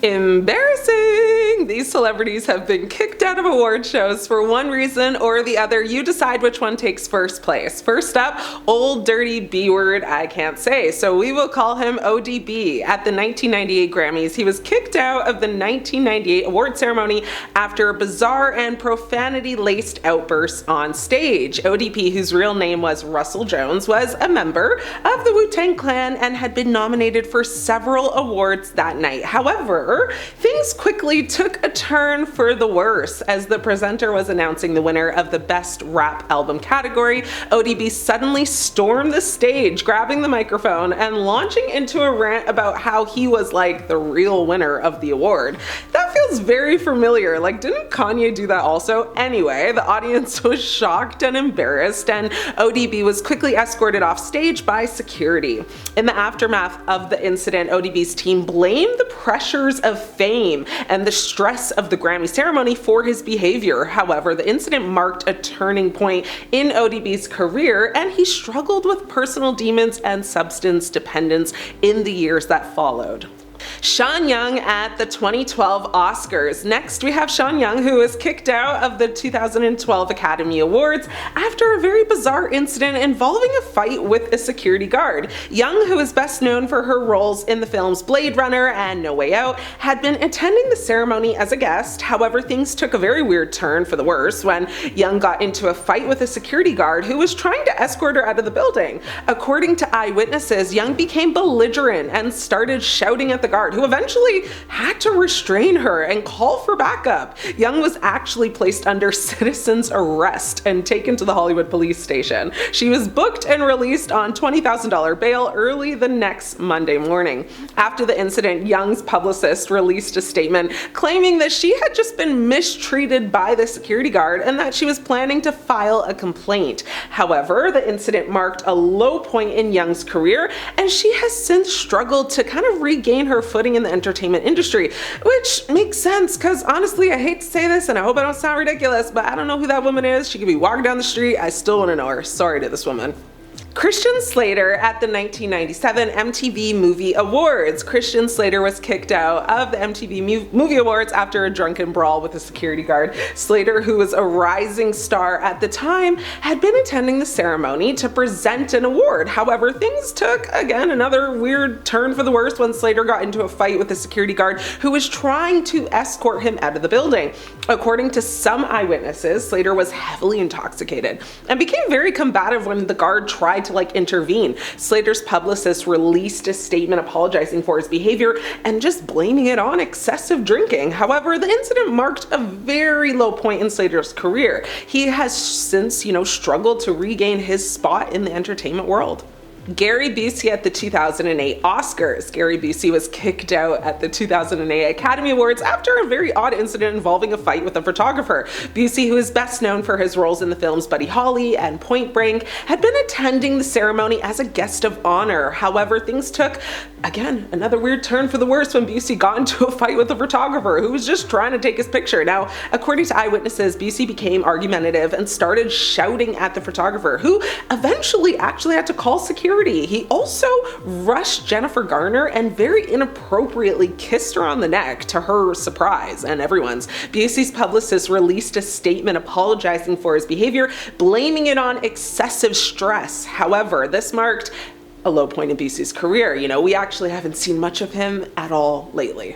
Embarrassing! These celebrities have been kicked out of award shows for one reason or the other. You decide which one takes first place. First up, old dirty B word I can't say, so we will call him ODB. At the 1998 Grammys, he was kicked out of the 1998 award ceremony after bizarre and profanity-laced outbursts on stage. ODB, whose real name was Russell Jones, was a member of the Wu-Tang Clan and had been nominated for several awards that night. However, things quickly took a turn for the worse. As the presenter was announcing the winner of the Best Rap Album category, ODB suddenly stormed the stage, grabbing the microphone and launching into a rant about how he was like the real winner of the award. That feels very familiar. Like, didn't Kanye do that also? Anyway, the audience was shocked and embarrassed, and ODB was quickly escorted off stage by security. In the aftermath of the incident, ODB's team blamed the pressures of fame and the stress of the Grammy ceremony for his behavior. However, the incident marked a turning point in ODB's career, and he struggled with personal demons and substance dependence in the years that followed. Sean Young at the 2012 Oscars. Next, we have Sean Young, who was kicked out of the 2012 Academy Awards after a very bizarre incident involving a fight with a security guard. Young, who is best known for her roles in the films Blade Runner and No Way Out, had been attending the ceremony as a guest. However, things took a very weird turn for the worse when Young got into a fight with a security guard who was trying to escort her out of the building. According to eyewitnesses, Young became belligerent and started shouting at the guard, who eventually had to restrain her and call for backup. Young was actually placed under citizen's arrest and taken to the Hollywood police station. She was booked and released on $20,000 bail early the next Monday morning. After the incident, Young's publicist released a statement claiming that she had just been mistreated by the security guard and that she was planning to file a complaint. However, the incident marked a low point in Young's career, and she has since struggled to kind of regain her footing in the entertainment industry, which makes sense because honestly, I hate to say this and I hope I don't sound ridiculous, but I don't know who that woman is. She could be walking down the street. I still want to know her. Sorry to this woman. Christian Slater at the 1997 MTV Movie Awards. Christian Slater was kicked out of the MTV Movie Awards after a drunken brawl with a security guard. Slater, who was a rising star at the time, had been attending the ceremony to present an award. However, things took, again, another weird turn for the worse when Slater got into a fight with a security guard who was trying to escort him out of the building. According to some eyewitnesses, Slater was heavily intoxicated and became very combative when the guard tried to intervene. Slater's publicist released a statement apologizing for his behavior and just blaming it on excessive drinking. However, the incident marked a very low point in Slater's career. He has since, struggled to regain his spot in the entertainment world. Gary Busey at the 2008 Oscars. Gary Busey was kicked out at the 2008 Academy Awards after a very odd incident involving a fight with a photographer. Busey, who is best known for his roles in the films Buddy Holly and Point Break, had been attending the ceremony as a guest of honor. However, things took, again, another weird turn for the worse when Busey got into a fight with a photographer who was just trying to take his picture. Now, according to eyewitnesses, Busey became argumentative and started shouting at the photographer, who eventually actually had to call security. He also rushed Jennifer Garner and very inappropriately kissed her on the neck, to her surprise and everyone's. Busey's publicist released a statement apologizing for his behavior, blaming it on excessive stress. However, this marked a low point in Busey's career. We actually haven't seen much of him at all lately.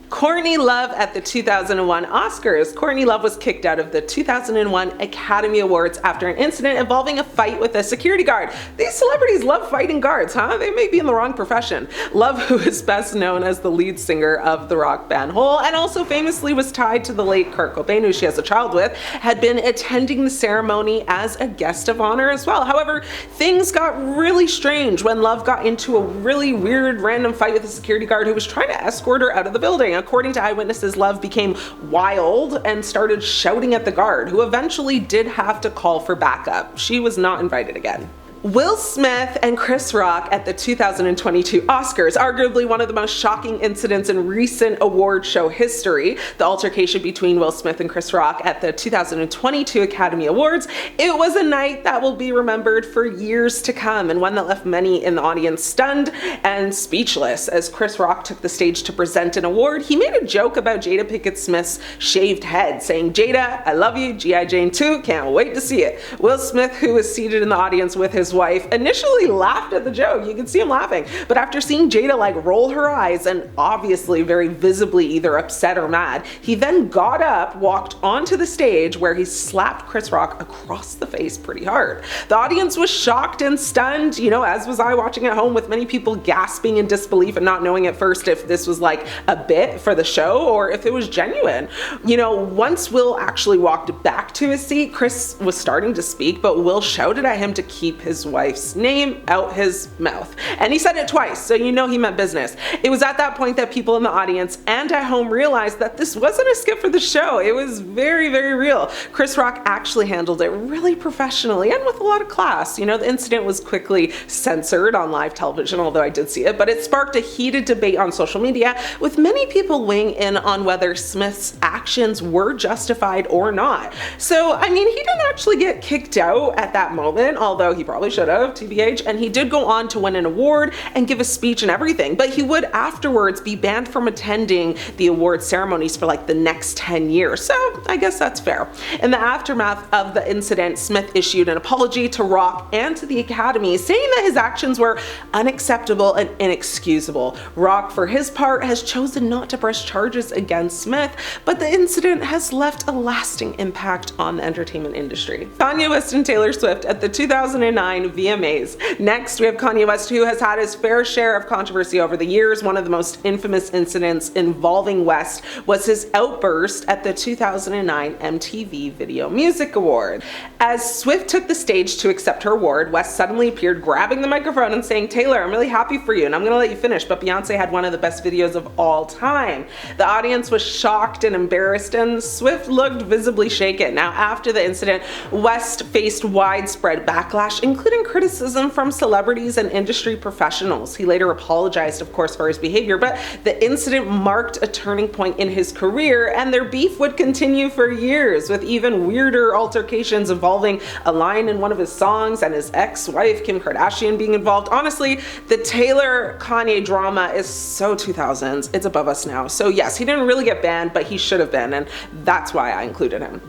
Courtney Love at the 2001 Oscars. Courtney Love was kicked out of the 2001 Academy Awards after an incident involving a fight with a security guard. These celebrities love fighting guards, huh? They may be in the wrong profession. Love, who is best known as the lead singer of the rock band Hole and also famously was tied to the late Kurt Cobain, who she has a child with, had been attending the ceremony as a guest of honor as well. However, things got really strange when Love got into a really weird random fight with a security guard who was trying to escort her out of the building. According to eyewitnesses, Love became wild and started shouting at the guard, who eventually did have to call for backup. She was not invited again. Will Smith and Chris Rock at the 2022 Oscars, arguably one of the most shocking incidents in recent award show history. The altercation between Will Smith and Chris Rock at the 2022 Academy Awards. It was a night that will be remembered for years to come, and one that left many in the audience stunned and speechless. As Chris Rock took the stage to present an award, he made a joke about Jada Pinkett Smith's shaved head, saying, "Jada, I love you, G.I. Jane 2, can't wait to see it." Will Smith, who was seated in the audience with his wife, initially laughed at the joke. You can see him laughing, but after seeing Jada roll her eyes and obviously very visibly either upset or mad, he then got up, walked onto the stage where he slapped Chris Rock across the face pretty hard. The audience was shocked and stunned, as was I watching at home, with many people gasping in disbelief and not knowing at first if this was like a bit for the show or if it was genuine. Once Will actually walked back to his seat, Chris was starting to speak, but Will shouted at him to keep his wife's name out his mouth. And he said it twice, so he meant business. It was at that point that people in the audience and at home realized that this wasn't a skit for the show. It was very, very real. Chris Rock actually handled it really professionally and with a lot of class. The incident was quickly censored on live television, although I did see it, but it sparked a heated debate on social media, with many people weighing in on whether Smith's actions were justified or not. So, he didn't actually get kicked out at that moment, although he probably should have, TBH, and he did go on to win an award and give a speech and everything, but he would afterwards be banned from attending the award ceremonies for the next 10 years, so I guess that's fair. In the aftermath of the incident, Smith issued an apology to Rock and to the Academy, saying that his actions were unacceptable and inexcusable. Rock, for his part, has chosen not to press charges against Smith, but the incident has left a lasting impact on the entertainment industry. Kanye West and Taylor Swift at the 2009 VMAs. Next, we have Kanye West, who has had his fair share of controversy over the years. One of the most infamous incidents involving West was his outburst at the 2009 MTV Video Music Award. As Swift took the stage to accept her award, West suddenly appeared, grabbing the microphone and saying, "Taylor, I'm really happy for you, and I'm gonna let you finish, but Beyonce had one of the best videos of all time." The audience was shocked and embarrassed, and Swift looked visibly shaken. Now, after the incident, West faced widespread backlash, including criticism from celebrities and industry professionals. He later apologized, of course, for his behavior, but the incident marked a turning point in his career, and their beef would continue for years, with even weirder altercations involving a line in one of his songs and his ex-wife Kim Kardashian being involved. Honestly, the Taylor-Kanye drama is so 2000s, it's above us now. So yes, he didn't really get banned, but he should have been, and that's why I included him.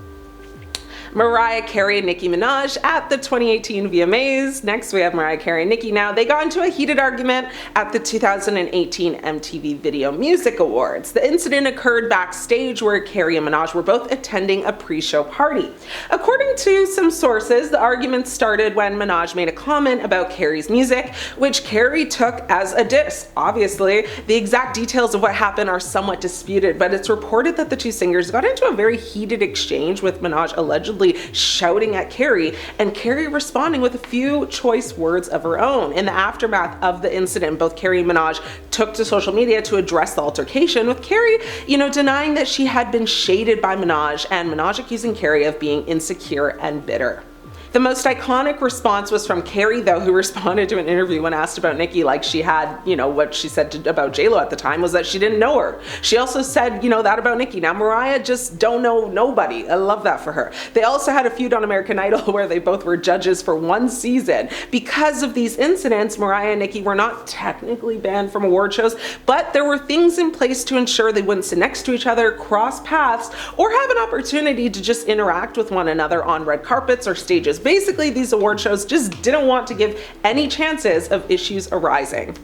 Mariah Carey and Nicki Minaj at the 2018 VMAs. Next, we have Mariah Carey and Nicki. Now, they got into a heated argument at the 2018 MTV Video Music Awards. The incident occurred backstage, where Carey and Minaj were both attending a pre-show party. According to some sources, the argument started when Minaj made a comment about Carey's music, which Carey took as a diss. Obviously, the exact details of what happened are somewhat disputed, but it's reported that the two singers got into a very heated exchange, with Minaj allegedly shouting at Carey, and Carey responding with a few choice words of her own. In the aftermath of the incident, both Carey and Minaj took to social media to address the altercation, with Carey, denying that she had been shaded by Minaj, and Minaj accusing Carey of being insecure and bitter. The most iconic response was from Carey, though, who responded to an interview when asked about Nicki, like she had, what she said about J-Lo at the time was that she didn't know her. She also said, that about Nicki. Now, Mariah just don't know nobody. I love that for her. They also had a feud on American Idol where they both were judges for one season. Because of these incidents, Mariah and Nicki were not technically banned from award shows, but there were things in place to ensure they wouldn't sit next to each other, cross paths, or have an opportunity to just interact with one another on red carpets or stages. Basically, these award shows just didn't want to give any chances of issues arising.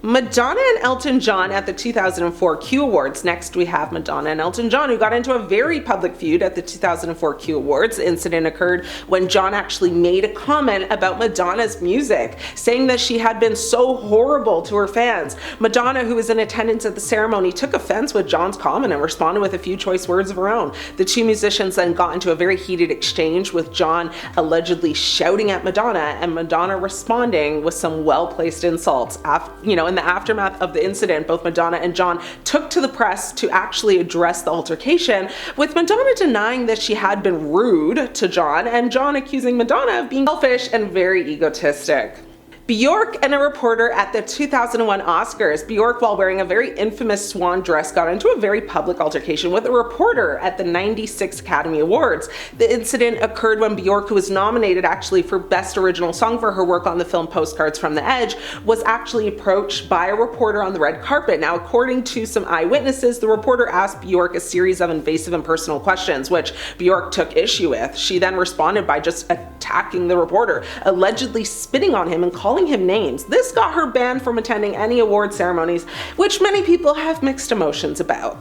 Madonna and Elton John at the 2004 Q Awards. Next, we have Madonna and Elton John, who got into a very public feud at the 2004 Q Awards. The incident occurred when John actually made a comment about Madonna's music, saying that she had been so horrible to her fans. Madonna, who was in attendance at the ceremony, took offense with John's comment and responded with a few choice words of her own. The two musicians then got into a very heated exchange, with John allegedly shouting at Madonna and Madonna responding with some well-placed insults. In in the aftermath of the incident, both Madonna and John took to the press to actually address the altercation, with Madonna denying that she had been rude to John, and John accusing Madonna of being selfish and very egotistic. Bjork and a reporter at the 2001 Oscars. Bjork, while wearing a very infamous swan dress, got into a very public altercation with a reporter at the '96 Academy Awards. The incident occurred when Bjork, who was nominated actually for Best Original Song for her work on the film Postcards from the Edge, was actually approached by a reporter on the red carpet. Now, according to some eyewitnesses, the reporter asked Bjork a series of invasive and personal questions, which Bjork took issue with. She then responded by just attacking the reporter, allegedly spitting on him and calling him names. This got her banned from attending any award ceremonies, which many people have mixed emotions about.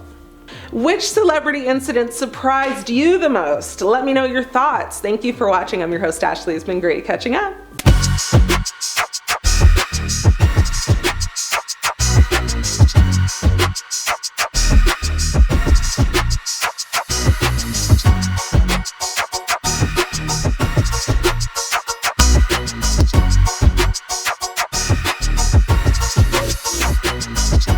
Which celebrity incident surprised you the most? Let me know your thoughts. Thank you for watching. I'm your host, Ashley. It's been great catching up.